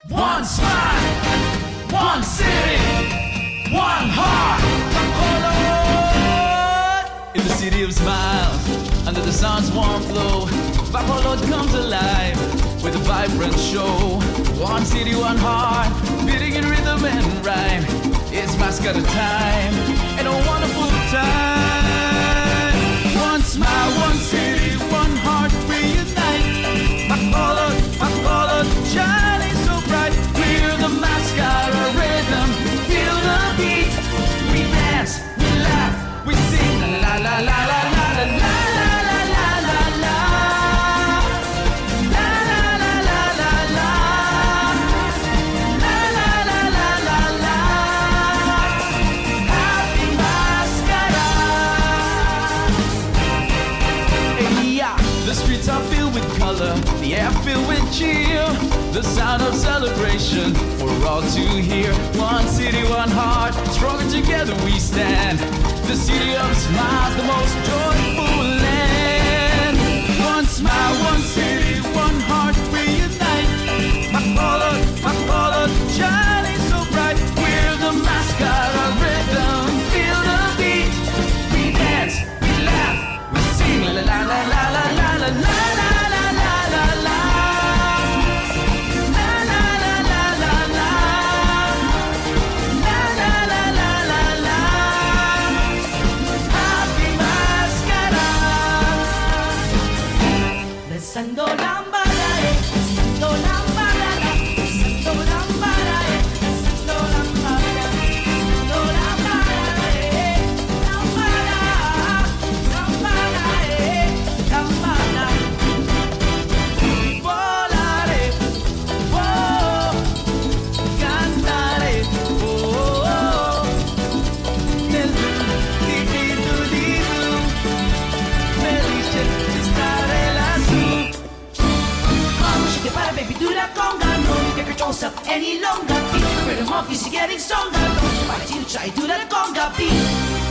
One smile, one city, one heart. Bacolod! In the city of smiles, under the sun's warm glow, Bacolod comes alive with a vibrant show. One city, one heart, beating in rhythm and rhyme. It's MassKara time, and a wonderful time. One smile, one city, one heart, reunite. Bacolod, Bacolod, shining so bright. We're the MassKara rhythm, feel the beat. We dance, we laugh, we sing, la la la la la la la la la la la la. La la la la la la. La la la la la la. Happy MassKara. Hey, yeah. The streets are filled with color, the air filled with cheer, the sound of celebration for all to hear. One city, one heart, stronger together we stand. The city of smiles, the most joyful land. One smile, one city, one heart, reunite. Bacolod, Bacolod, shining so bright. We're the MassKara rhythm, feel the beat. We dance, we laugh, we sing, la la la la la la la la la la la la la. La la la la la la. La la la la la la. Happy MassKara. Besando lámpara, besando lámpara, besando lámpara, besando lámpara, besando lámpara, lámpara, lámpara, lámpara. Volare, oh, cantare, oh, nel di-di-du-di-du, felice di stare lassù. Mama, shake it, para, baby, do that conga. No, you can't control yourself any longer. Feel the rhythm of music getting stronger. Don't you mind, you try, do that conga beat.